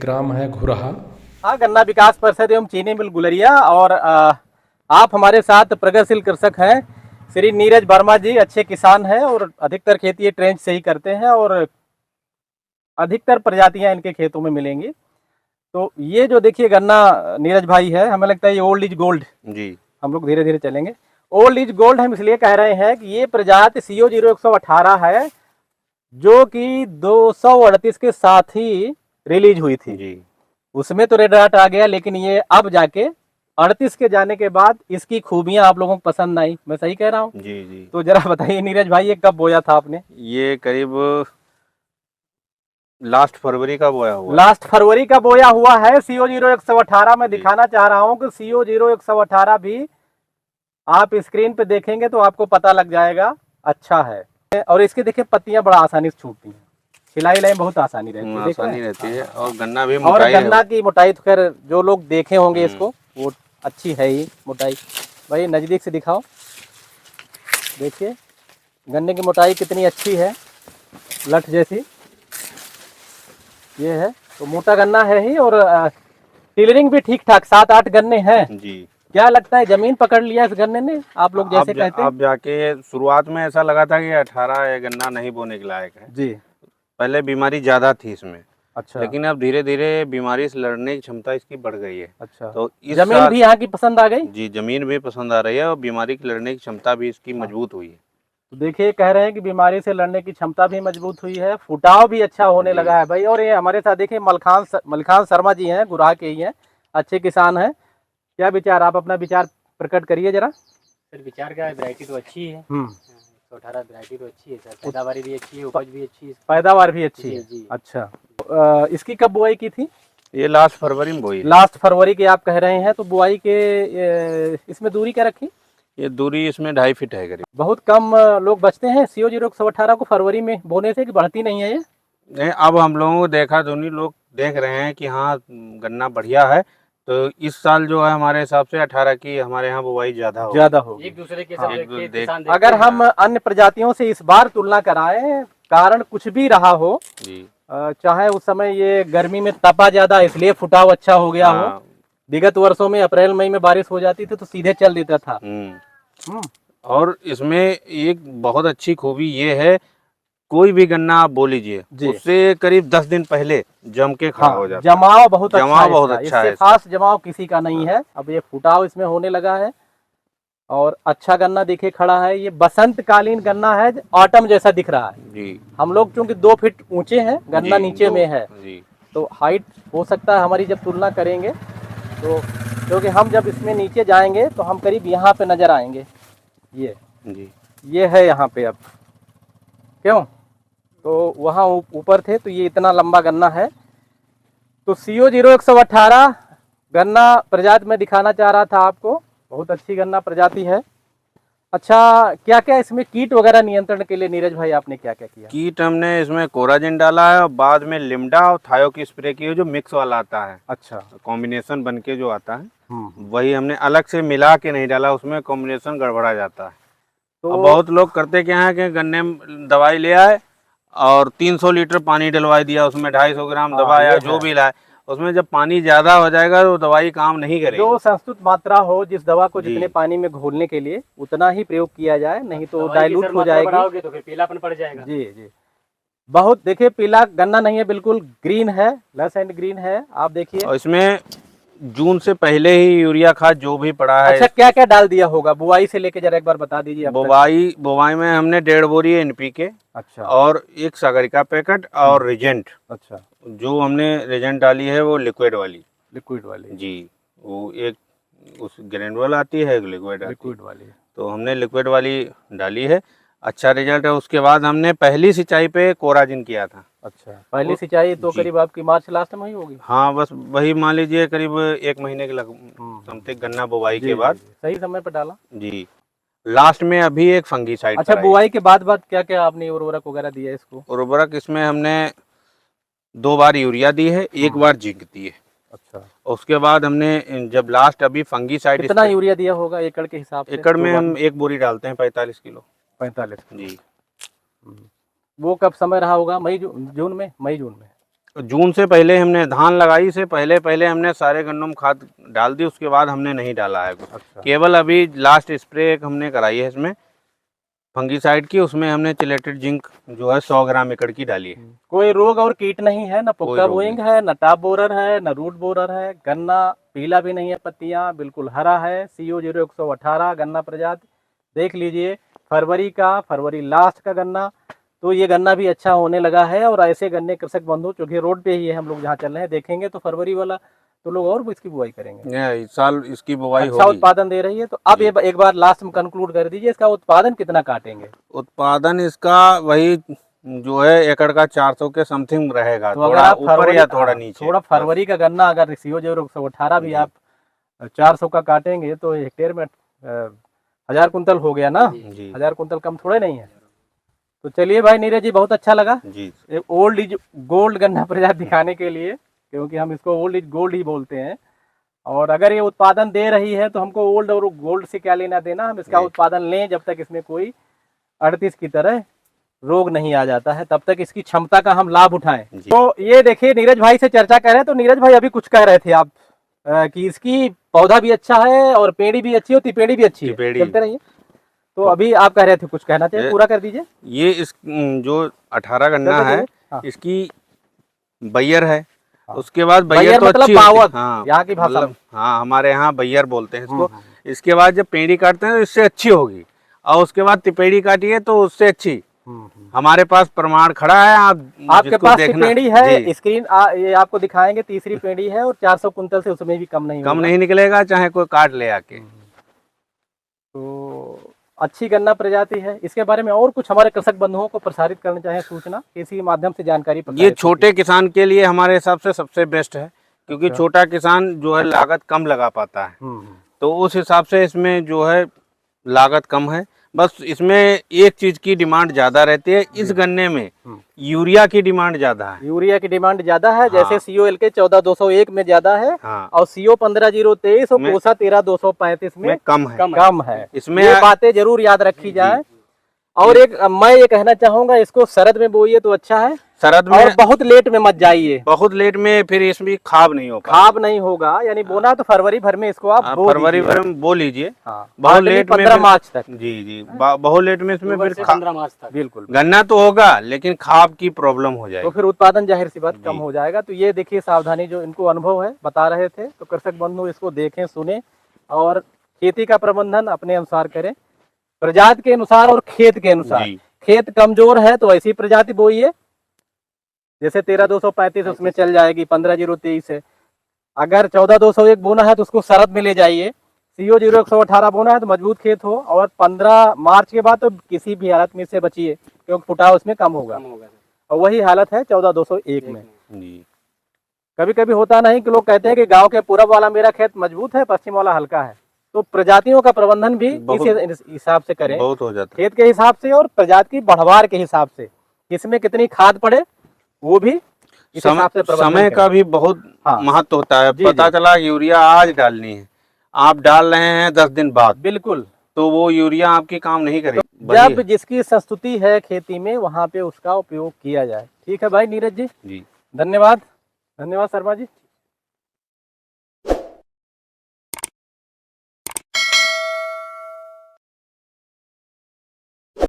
ग्राम है घुरहा। हाँ, गन्ना विकास परिषद एवं चीनी मिल गुलरिया। और आप हमारे साथ प्रगतिशील कृषक हैं श्री नीरज वर्मा जी। अच्छे किसान हैं और अधिकतर खेती ये ट्रेंच से ही करते हैं और अधिकतर प्रजातियां इनके खेतों में मिलेंगी। तो ये जो देखिए गन्ना नीरज भाई है, हमें लगता है ये ओल्ड इज गोल्ड जी। हम लोग धीरे धीरे चलेंगे। ओल्ड इज गोल्ड हम इसलिए कह रहे हैं कि ये प्रजाति CO0118 है, जो कि 238 के साथ ही रिलीज हुई थी जी। उसमें तो रेड डार्ट आ गया, लेकिन ये अब जाके 38 के जाने के बाद इसकी खूबियां आप लोगों को पसंद आई। मैं सही कह रहा हूँ जी जी। तो जरा बताइए नीरज भाई, ये कब बोया था आपने? ये करीब लास्ट फरवरी का बोया हुआ। लास्ट फरवरी का बोया हुआ है। CO0118 में दिखाना चाह रहा हूँ कि CO0118 भी आप स्क्रीन पे देखेंगे तो आपको पता लग जाएगा अच्छा है। और इसके देखिए पत्तियां बड़ा आसानी से छूटती हैं, खिलाई में बहुत आसानी रहती है और गन्ना भी और गन्ना की मोटाई तो खैर जो लोग देखे होंगे इसको वो अच्छी है ही मोटाई। भाई नजदीक से दिखाओ, देखिए गन्ने की मोटाई कितनी अच्छी है, लठ जैसी ये है। तो मोटा गन्ना है ही और टिलरिंग भी ठीक ठाक 7-8 गन्ने हैं जी। क्या लगता है जमीन पकड़ लिया इस गन्ने ने, आप लोग जैसे कहते हैं? अब जाके शुरुआत में ऐसा लगा था कि 18 गन्ना नहीं बोने के लायक है जी। पहले बीमारी ज्यादा थी इसमें। अच्छा। लेकिन अब धीरे धीरे बीमारी से लड़ने की क्षमता इसकी बढ़ गई है। अच्छा। तो इस जमीन भी यहाँ की पसंद आ गई जी, जमीन भी पसंद आ रही है और बीमारी की लड़ने की क्षमता भी इसकी मजबूत हुई है। तो देखिए कह रहे हैं कि बीमारी से लड़ने की क्षमता भी मजबूत हुई है, फुटाव भी अच्छा होने लगा है भाई। और ये हमारे साथ देखिए मलखान शर्मा जी हैं, गुराह के ही हैं, अच्छे किसान हैं। क्या विचार, आप अपना विचार प्रकट करिए जरा। सर विचार क्या है, वैरायटी तो अच्छी है। 118 वैरायटी तो अच्छी है सर, पैदावार भी अच्छी है, उपज भी अच्छी है, पैदावार भी अच्छी है जी। अच्छा। इसकी कब बुआई की थी? ये लास्ट फरवरी में बोई। लास्ट फरवरी की आप कह रहे हैं। तो बुआई के इसमें दूरी क्या रखी? ये दूरी इसमें 2.5 फीट है करीब। बहुत कम लोग बचते हैं CO0118 को फरवरी में बोने से, कि बढ़ती नहीं है ये? नहीं, अब हम लोगों को देखा धोनी लोग देख रहे हैं कि हाँ गन्ना बढ़िया है। तो इस साल जो है हमारे हिसाब से 18 की हमारे यहाँ बुआई ज्यादा होगी। एक दूसरे के साथ अगर हम अन्य प्रजातियों से इस बार तुलना कराएं, कारण कुछ भी रहा हो जी, चाहे उस समय ये गर्मी में तपा ज्यादा इसलिए फुटाव अच्छा हो गया हो, विगत वर्षों में अप्रैल मई में बारिश हो जाती थी तो सीधे चल देता था। और इसमें एक बहुत अच्छी खूबी ये है, कोई भी गन्ना आप बो लीजिए उससे करीब 10 दिन पहले जम के खड़ा हो जाता है। जमाव बहुत अच्छा है, खास जमाव किसी का नहीं है। अब ये फुटाव इसमें होने लगा है और अच्छा गन्ना दिखे खड़ा है। ये बसंतकालीन गन्ना है, ऑटम जैसा दिख रहा है जी। हम लोग क्योंकि 2 फीट ऊंचे हैं, गन्ना नीचे में है जी, तो हाइट हो सकता है हमारी जब तुलना करेंगे तो, क्योंकि हम जब इसमें नीचे जाएंगे तो हम करीब यहाँ पे नजर आएंगे। ये जी, ये है यहाँ पे। अब क्यों तो वहाँ ऊपर थे तो ये इतना लंबा गन्ना है। तो CO0118 गन्ना प्रजाति में दिखाना चाह रहा था आपको, बहुत अच्छी गन्ना प्रजाति है। अच्छा, क्या क्या इसमें कीट वगैरह नियंत्रण के लिए नीरज भाई आपने क्या क्या किया? कीट हमने इसमें कोराजिन डाला है और बाद में लिम्डा और थायो की स्प्रे की है, जो मिक्स वाला आता है। अच्छा, कॉम्बिनेशन बन के जो आता है वही हमने अलग से मिला के नहीं डाला, उसमें कॉम्बिनेशन गड़बड़ा जाता है। तो बहुत लोग करते क्या है कि गन्ने में दवाई ले आए और 300 लीटर पानी डलवा दिया, उसमें 250 ग्राम दवा या जो भी लाए, उसमें जब पानी ज्यादा हो जाएगा तो दवाई काम नहीं करेगी। जो संस्तुत मात्रा हो, जिस दवा को जितने पानी में घोलने के लिए उतना ही प्रयोग किया जाए, नहीं तो डाइल्यूट हो जाएगी तो फिर पीलापन पड़ जाएगा। जी जी, बहुत देखिए पीला गन्ना नहीं है, बिल्कुल ग्रीन है, लस एंड ग्रीन है। आप देखिए इसमें जून से पहले ही यूरिया खाद जो भी पड़ा है। अच्छा, क्या क्या डाल दिया होगा बुआई से लेके, जरा एक बार बता दीजिए। बुआई में हमने 1.5 बोरी NPK, अच्छा, और 1 सागरिका पैकेट और रिजेंट। अच्छा, जो हमने रिजेंट डाली है वो लिक्विड वाली जी, वो एक उस ग्रेनुअल आती है, एक लिक्विड वाली, तो हमने लिक्विड वाली डाली है। अच्छा रिजल्ट है। उसके बाद हमने पहली सिंचाई पे कोराजिन किया था। अच्छा, पहली सिंचाई तो करीब आपकी मार्च लास्ट में ही होगी। हाँ, बस वही मान लीजिए करीब 1 महीने के समथिंग गन्ना बुआई के बाद सही समय पर डाला जी। लास्ट में अभी एक फंगीसाइड। अच्छा, बुआई के बाद क्या क्या आपने उर्वरक वगैरह दिया इसको? उर्वरक इसमें हमने 2 बार यूरिया दी है, 1 बार जिंक दी है। अच्छा, उसके बाद हमने जब लास्ट अभी फंगीसाइड। कितना यूरिया दिया होगा एकड़ के हिसाब से? एकड़ में हम 1 बोरी डालते हैं 45 किलो। 45 जी। वो कब समय रहा होगा? मई जून में? मई जून में जून से पहले हमने धान लगाई से पहले हमने सारे गन्नों में खाद डाल दी, उसके बाद हमने नहीं डाला है कुछ। अच्छा। केवल अभी लास्ट स्प्रे हमने कराई है इसमें फंगीसाइड की, उसमें हमने चिलेटेड जिंक जो है 100 ग्राम एकड़ की डाली है। कोई रोग और कीट नहीं है, न पुक्का बोइंग है, न टॉप बोरर है, न रूट बोरर है। गन्ना पीला भी नहीं है, पत्तियां बिल्कुल हरा है। CO 0118 गन्ना प्रजाति देख लीजिए, फरवरी लास्ट का गन्ना। तो ये गन्ना भी अच्छा होने लगा है। और ऐसे गन्ने कृषक बंधु, चूंकि रोड पे ही है, हम लोग जहाँ चल रहे हैं देखेंगे तो फरवरी वाला तो लोग और भी इसकी बुआई करेंगे। इस साल इसकी बुआई अच्छा होगी। उत्पादन दे रही है। तो अब ये एक बार लास्ट में कंक्लूड कर दीजिए, इसका उत्पादन कितना काटेंगे? उत्पादन इसका वही जो है एकड़ का 400 के समथिंग रहेगा, तो अगर थोड़ा आप ऊपर या थोड़ा नीचे। थोड़ा फरवरी का गन्ना अगर CO 0118 भी आप 400 का काटेंगे तो हेक्टेयर में 1000 कुंतल हो गया ना जी। 1000 कुंतल कम थोड़े नहीं है। तो चलिए भाई नीरज जी, बहुत अच्छा लगा जी। ओल्ड इज गोल्ड गन्ना प्रजाति दिखाने के लिए, क्योंकि हम इसको ओल्ड इज गोल्ड ही बोलते हैं। और अगर ये उत्पादन दे रही है तो हमको ओल्ड और गोल्ड से क्या लेना देना, हम इसका उत्पादन लें जब तक इसमें कोई 38 की तरह रोग नहीं आ जाता है, तब तक इसकी क्षमता का हम लाभ उठाएं। तो ये देखिए नीरज भाई से चर्चा कर रहे हैं। तो नीरज भाई अभी कुछ कह रहे थे आप कि इसकी पौधा भी अच्छा है और पेड़ी भी अच्छी होती, पेड़ी भी अच्छी है। चलते रहिए। तो अभी आप कह रहे थे कुछ कहना चाहिए, पूरा कर दीजिए। ये इस जो 18 गन्ना है, इसकी बैयर है। उसके बाद बैयर तो मतलब अच्छी पावत, हाँ, यहाँ की भाषा में। हाँ, हमारे यहाँ बैयर बोलते हैं इसको। इसके बाद जब पेड़ी काटते हैं तो इससे अच्छी होगी, और उसके बाद तिपेड़ी काटिए तो उससे अच्छी। हमारे पास प्रमाण खड़ा है, आपके पास पेड़ी है, स्क्रीन ये आपको दिखाएंगे, तीसरी पेड़ी है और 400 कुंतल से उसमें भी कम नहीं निकलेगा, चाहे कोई काट ले आके। तो अच्छी गन्ना प्रजाति है। इसके बारे में और कुछ हमारे कृषक बंधुओं को प्रसारित करना चाहे सूचना, इसी माध्यम से जानकारी ये छोटे किसान के लिए हमारे हिसाब से सबसे बेस्ट है, क्योंकि छोटा किसान जो है लागत कम लगा पाता है। तो उस हिसाब से इसमें जो है लागत कम है। बस इसमें एक चीज की डिमांड ज्यादा रहती है, इस गन्ने में यूरिया की डिमांड ज्यादा है। यूरिया की डिमांड ज्यादा है, जैसे COLK 14201 में ज्यादा है, और CO 15023 और कोसा 13235 में कम है। इसमें ये बातें जरूर याद रखी जाए। और एक मैं ये कहना चाहूंगा, इसको शरद में बोइए तो अच्छा है, शरद में, और बहुत लेट में मत जाइए। बहुत लेट में फिर इसमें खाब नहीं होगा, खाब नहीं होगा। यानी बोना तो फरवरी भर में इसको आप फरवरी भर में बो लीजिए। बहुत लेट 15 मार्च तक। जी बहुत लेट में इसमें फिर 15 मार्च तक बिल्कुल गन्ना तो होगा, लेकिन खाब की प्रॉब्लम हो जाएगी, तो फिर उत्पादन जाहिर सी बात कम हो जाएगा। तो ये देखिए सावधानी, जो इनको अनुभव है बता रहे थे। तो कृषक बंधु इसको देखें, सुने और खेती का प्रबंधन अपने अनुसार करें, प्रजाति के अनुसार और खेत के अनुसार। खेत कमजोर है तो ऐसी प्रजाति बोइए, जैसे 13235 उसमें चल जाएगी, 15023 है। अगर 14201 बोना है तो उसको शरद में ले जाइए। CO 0118 बोना है तो मजबूत खेत हो, और 15 मार्च के बाद तो किसी भी हालत में इससे बचिए, क्योंकि फुटाव उसमें कम होगा। और वही हालत है 14201 में। कभी कभी होता नहीं कि लोग कहते हैं कि गांव के पूरब वाला मेरा खेत मजबूत है, पश्चिम वाला हल्का है। तो प्रजातियों का प्रबंधन भी इस हिसाब से करें, बहुत हो जाता है, खेत के हिसाब से और प्रजाति की बढ़वार के हिसाब से, किसमें कितनी खाद पड़े वो भी इस हिसाब से। समय का भी बहुत महत्व होता है। पता चला यूरिया आज डालनी है, आप डाल रहे हैं 10 दिन बाद, बिल्कुल, तो वो यूरिया आपकी काम नहीं करेगी। तो जब जिसकी संस्तुति है खेती में, वहाँ पे उसका उपयोग किया जाए। ठीक है भाई नीरज जी, धन्यवाद। धन्यवाद शर्मा जी।